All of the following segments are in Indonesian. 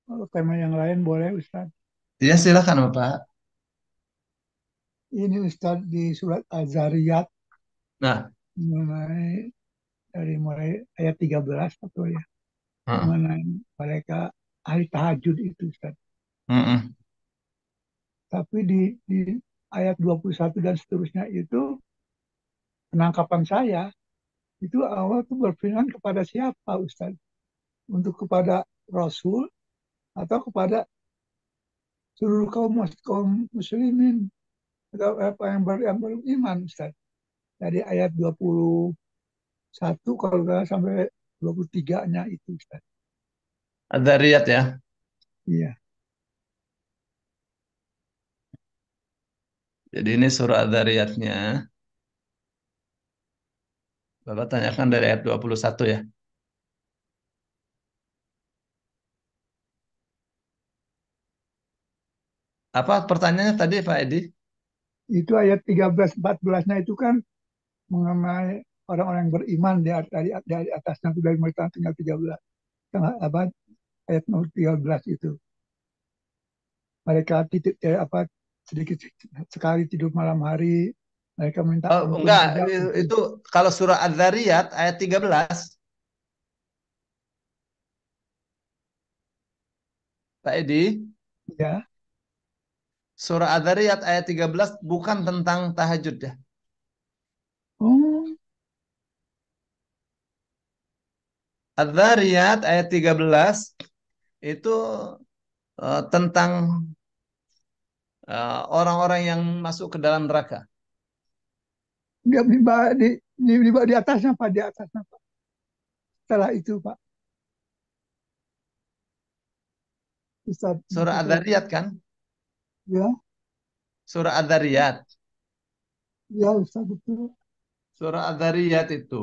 Kalau tema yang lain boleh Ustaz. Ya silakan Bapak. Ini Ustaz di surat Az-Zariyat Nah, mengenai mulai ayat 13 atau ya heeh, mengenai mereka ahli tahajud itu Ustaz. heeh. Tapi di ayat 21 dan seterusnya itu penangkapan saya itu awal tuh berfirman kepada siapa Ustaz? Untuk kepada Rasul atau kepada seluruh kaum muslimin atau apa yang beriman Ustaz. Dari ayat 21 kalau nggak salah sampai 23-nya itu Ustaz. Ad-Dariyat ya. Iya, Jadi ini surah Ad-Dariyatnya. Bapak tanyakan dari ayat 21 ya. Apa pertanyaannya tadi Pak Edi? itu ayat 13-14-nya itu kan mengenai orang-orang yang beriman dari atasnya itu dari mereka tinggal 13 apa ayat nomor 13 itu mereka titik apa sedikit sekali tidur malam hari mereka minta Oh, ampun enggak, saja untuk itu kalau surah Ad-Dzariyat ayat 13, Pak Edi. ya. Surah Ad-Dzariyat ayat 13 bukan tentang tahajud ya. Oh, Ad-Dzariyat ayat 13 itu tentang orang-orang yang masuk ke dalam neraka. dia di atasnya Pak, di atasnya Pak. Setelah itu Pak, Ustaz Surah itu Ad-Dzariyat kan? ya, Surah Ad-Dzariyat. ya Ustaz itu. Surah Ad-Dzariyat itu,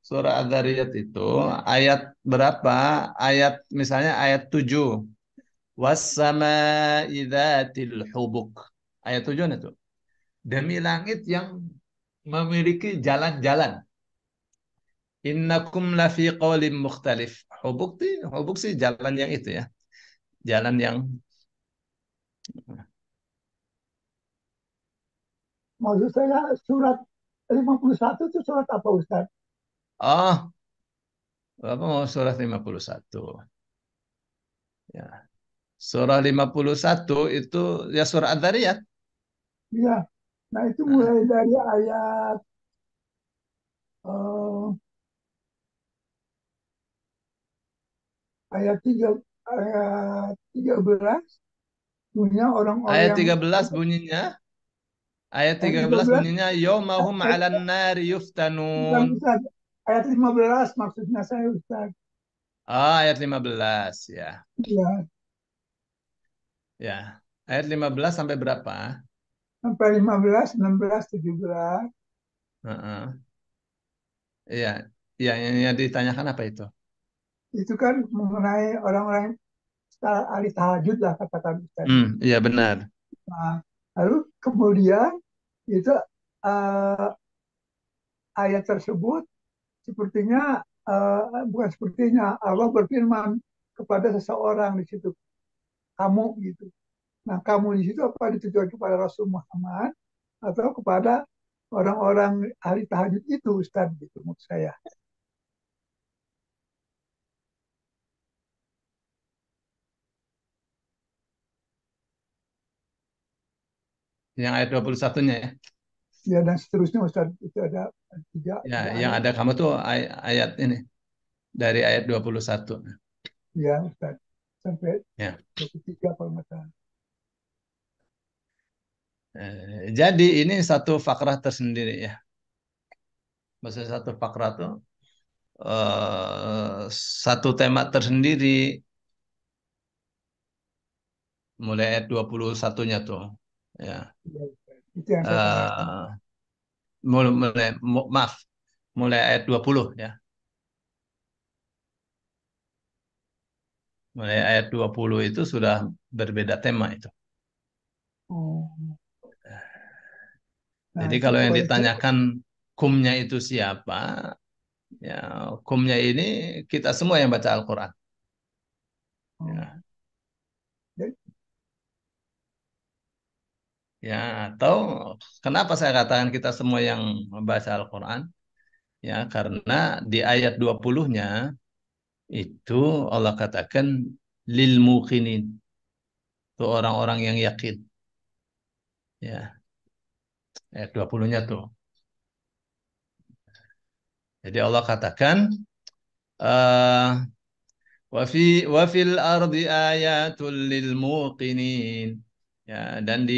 surah Ad-Dzariyat itu ayat berapa? Ayat misalnya ayat 7. Was-sama'i dzatil hubuk. Ayat 7 itu. Demi langit yang memiliki jalan-jalan. Innakum lafi qawlim mukhtalif. Hubuk sih jalan yang itu ya. Jalan yang Maksud saya surat 51 itu surat apa Ustaz? oh, apa mau surah 51. Ya. Surah 51 itu ya surah Ad-Dzariyat. Iya. Nah, itu Nah, mulai dari eh, ayat 3 ayat 13 punya orang-orang ayat yang 13 bunyinya, ayat ayat 13 13 bunyinya yaumahum ayat, 'alan nari bukan yuftanun. Ustaz, ayat 15 maksudnya saya Ustaz. Ah, ayat 15 ya. Iya, Ya. Ayat 15 sampai berapa? sampai 15, 16, 17 Heeh. Iya. Iya, yang ditanyakan apa itu? itu kan mengenai orang-orang ahli tahajud lah katakan Ustaz. Iya benar. Nah, lalu kemudian itu eh, ayat tersebut sepertinya bukan sepertinya Allah berfirman kepada seseorang di situ kamu gitu. Nah kamu di situ apa ditujukan kepada Rasul Muhammad atau kepada orang-orang ahli tahajud itu Ustaz gitu menurut saya. Yang ayat 21-nya ya. Ya dan seterusnya Ustaz itu ada Ya, tiga yang ayat ada kamu tuh ayat ini dari ayat 21. ya Ustaz sampai Ya. 23 kalau nggak salah. Jadi ini satu fakrah tersendiri ya. Maksudnya satu fakrah tuh satu tema tersendiri mulai ayat 21-nya tuh. Ya. Ya, Ustaz. Itu yang saya tanyakan. Eh, maaf, mulai ayat 20 ya. Mulai ayat 20 itu sudah berbeda tema itu. Oh, nah Jadi itu kalau yang boleh saya. ditanyakan kumnya itu siapa, ya kumnya ini kita semua yang baca Al-Quran. Oh, Ya, jadi, ya, atau kenapa saya katakan kita semua yang membaca Al-Quran? Ya, karena di ayat 20-nya itu Allah katakan lil muqinin, itu orang-orang yang yakin. Ya, ayat 20-nya tuh. Jadi Allah katakan eh wa fil ardi ayatul lil muqinin. Ya, dan di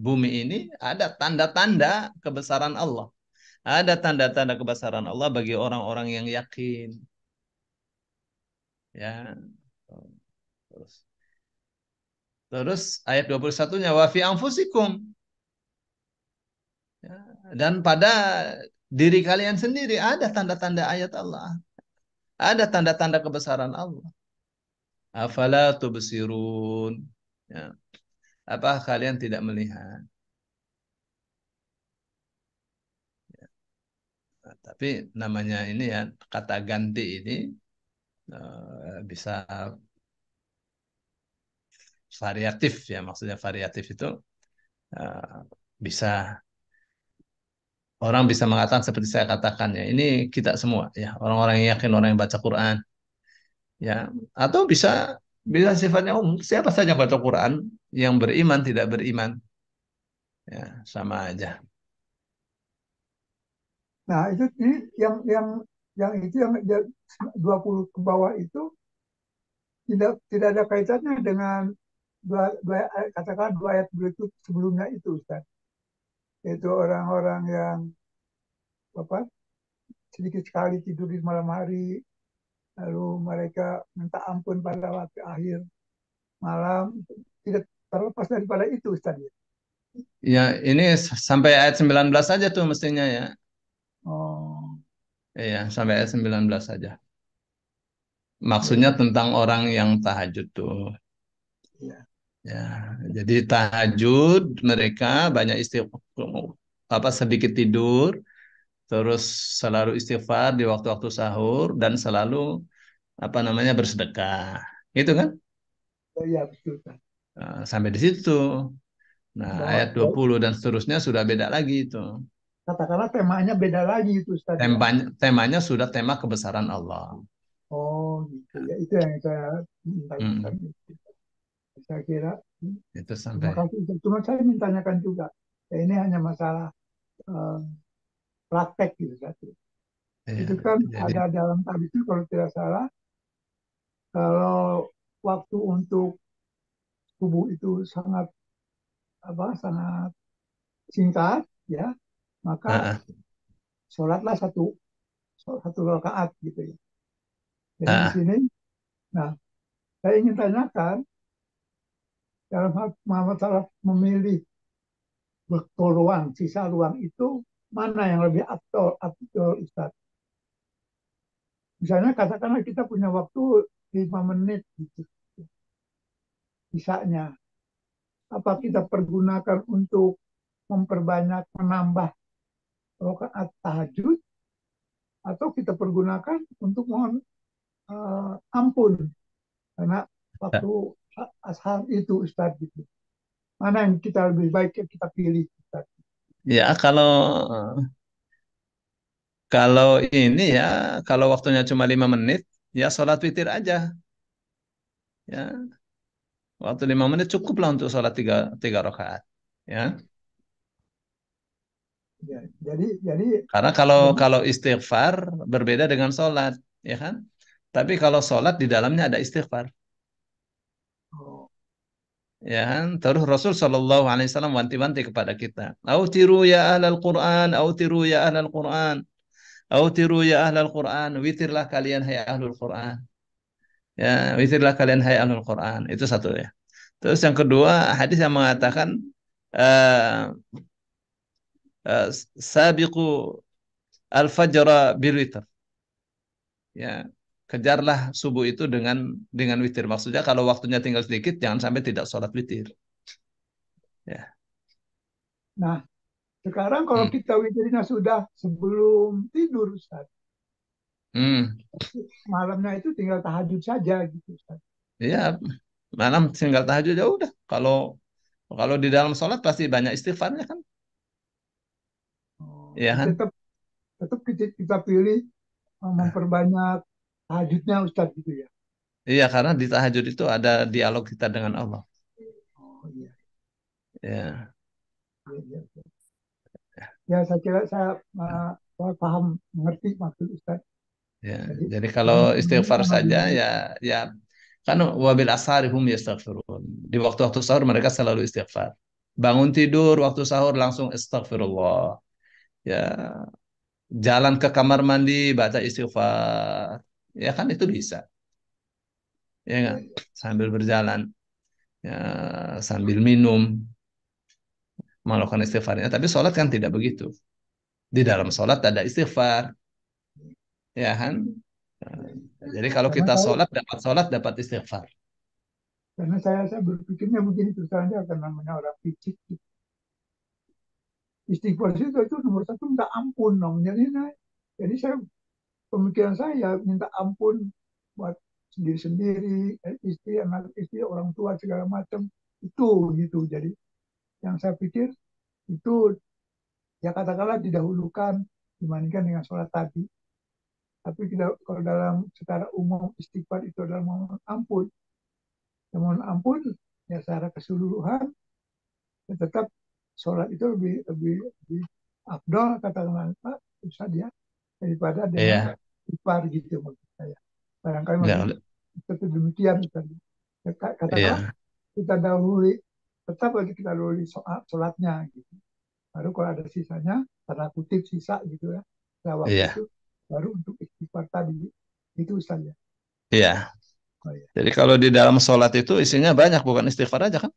bumi ini ada tanda-tanda kebesaran Allah. Ada tanda-tanda kebesaran Allah bagi orang-orang yang yakin. Ya. Terus, terus ayat 21-nya wa fi anfusikum. Ya, dan pada diri kalian sendiri ada tanda-tanda ayat Allah. Ada tanda-tanda kebesaran Allah. Afala tubsirun. Ya. Apa kalian tidak melihat? Nah, tapi namanya ini ya kata ganti ini bisa variatif ya, maksudnya variatif itu eh, bisa orang bisa mengatakan seperti saya katakan ya, ini kita semua ya, orang-orang yang yakin, orang yang baca Quran ya, atau bisa bisa sifatnya umum, siapa saja baca Quran, yang beriman tidak beriman ya sama aja. nah itu ini yang itu yang 20 ke bawah itu tidak ada kaitannya dengan katakan dua ayat berikut sebelumnya itu Ustaz. Yaitu orang-orang yang apa sedikit sekali tidur di malam hari, lalu mereka minta ampun pada waktu akhir malam, tidak terlepas daripada itu Ustaz. Ya, ini sampai ayat 19 saja tuh mestinya ya. Oh, Iya, sampai ayat 19 saja. ya, Maksudnya tentang orang yang tahajud tuh. ya. Ya, jadi tahajud mereka banyak istighfar, apa sedikit tidur, terus selalu istighfar di waktu-waktu sahur dan selalu apa namanya bersedekah. Itu kan? Ya, ya, betul Ustaz. Sampai di situ. Nah, Bahwa ayat 20 dan seterusnya sudah beda lagi itu. katakanlah temanya beda lagi itu Ustaz ya. Temanya sudah tema kebesaran Allah. Oh gitu ya, itu yang saya minta. Hmm, Saya kira itu terima sampai. kasih. Cuma saya ingin tanyakan juga, ya, ini hanya masalah eh, praktek gitu satu. Ya, Itu kan jadi ada dalam tadi itu kalau tidak salah, kalau waktu untuk subuh itu sangat sangat singkat ya, maka ah, sholatlah satu rakaat gitu ya. Jadi di ah, sini, nah saya ingin tanyakan dalam hal masalah memilih waktu ruang, sisa ruang itu mana yang lebih afdol Ustaz? Misalnya katakanlah kita punya waktu 5 menit gitu, sisanya. Apa kita pergunakan untuk memperbanyak, menambah rakaat tahajud, atau kita pergunakan untuk mohon ampun karena ah. waktu ashar itu Ustaz gitu. Mana yang kita lebih baik kita pilih Ustaz? Ya, kalau ini ya, kalau waktunya cuma 5 menit, ya sholat witir aja. Ya, waktu 5 menit cukuplah untuk sholat tiga rakaat. Ya, Ya, jadi karena kalau jadi kalau istighfar berbeda dengan sholat, ya kan? Tapi kalau sholat di dalamnya ada istighfar, oh, ya kan? Terus Rasul Shallallahu Alaihi Wasallam wanti-wanti kepada kita, autiru ya ahlal Quran, autiru ya ahlal Quran, autiru ya ahlal Quran, witirlah kalian hai ahlul Quran. Ya, witirlah kalian hai ahlul Quran. Itu satu ya. Terus yang kedua, hadis yang mengatakan eh eh, sabiqu al-fajra bil witr. Ya, kejarlah subuh itu dengan witir. Maksudnya kalau waktunya tinggal sedikit, jangan sampai tidak sholat witir. Ya. nah sekarang kalau Hmm. kita witirnya sudah sebelum tidur Ustaz, Hmm. malamnya itu tinggal tahajud saja gitu Ustaz. Ya, malam tinggal tahajud ya udah. Kalau kalau di dalam sholat pasti banyak istighfarnya kan, Oh, ya jadi kan? tetap kita pilih memperbanyak tahajudnya Ustadz gitu ya. Iya, karena di tahajud itu ada dialog kita dengan Allah. Oh iya, Ya, iya, iya. Ya saya kira saya paham mengerti maksud Ustadz. ya. Jadi Jadi kalau ini istighfar saja mengambil ya, ya kan wabil ashari hum yastaghfirun. Di waktu-waktu sahur mereka selalu istighfar. Bangun tidur waktu sahur langsung astagfirullah. Ya, jalan ke kamar mandi baca istighfar. Ya kan itu bisa. Ya ya, enggak? ya, Sambil berjalan, ya sambil minum melakukan istighfarnya. Tapi sholat kan tidak begitu. Di dalam ya, sholat ada istighfar, ya kan? ya, ya. Jadi kalau Karena kita saya sholat dapat istighfar. karena saya berpikirnya begini terus saja karena namanya orang picik. Istighfar itu nomor satu minta ampun namanya ini. Jadi saya pemikiran saya minta ampun buat sendiri-sendiri, istri, anak istri, orang tua segala macam itu gitu. Jadi yang saya pikir itu ya katakanlah didahulukan dibandingkan dengan sholat tadi. Tapi kita, kalau dalam secara umum istighfar itu adalah mohon ampun. Ya, mohon ampun ya secara keseluruhan ya tetap sholat itu lebih afdol katakanlah Pak Ustaz ya daripada dengan Iya, istighfar gitu maksud saya. Barangkali maksud ya, seperti demikian Ustaz. Ya, katakanlah iya, kita dahului tetap lagi kita dahului sholatnya gitu. Baru kalau ada sisanya tanda kutip sisa gitu ya. Nah, waktu iya, itu baru untuk istighfar tadi itu Ustaz ya. iya. Oh ya. Jadi kalau di dalam sholat itu isinya banyak, bukan istighfar aja kan?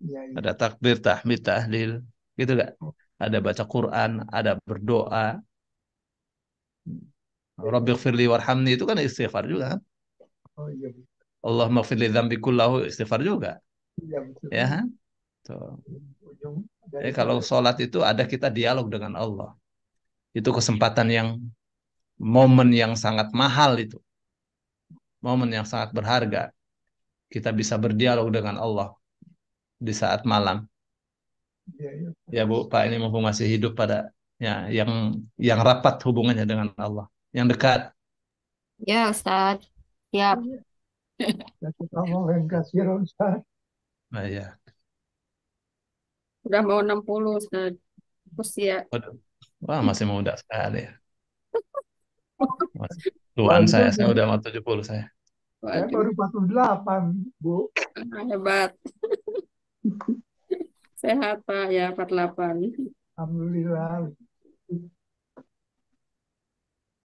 Iya, iya. Ada takbir, tahmid, tahlil, gitu gak? Oh, Ada baca Quran, ada berdoa. iya, iya. Rabbighfirli warhamni itu kan istighfar juga kan? Oh iya, Allahumma firli dzambi kullahu istighfar juga. iya betul. Ya kan? Tuh. Ujung Jadi kalau daripada sholat itu ada kita dialog dengan Allah. Itu kesempatan yang momen yang sangat mahal itu. Momen yang sangat berharga. Kita bisa berdialog dengan Allah di saat malam. iya, iya. Ya Bu, Pak ini mumpung masih hidup pada ya yang rapat hubungannya dengan Allah, yang dekat. Ya, Ustadz. Iya, Siap. iya. Ya, kita mau yang kasih Ustaz. Nah, ya. Udah mau 60, Ustadz. Usia. Waduh. Wah, masih muda sekali ya. Masih Wah, tuaan itu saya udah mau 70 saya. saya Waduh, baru 48, Bu. hebat. Sehat, Pak. Ya, 48. Alhamdulillah.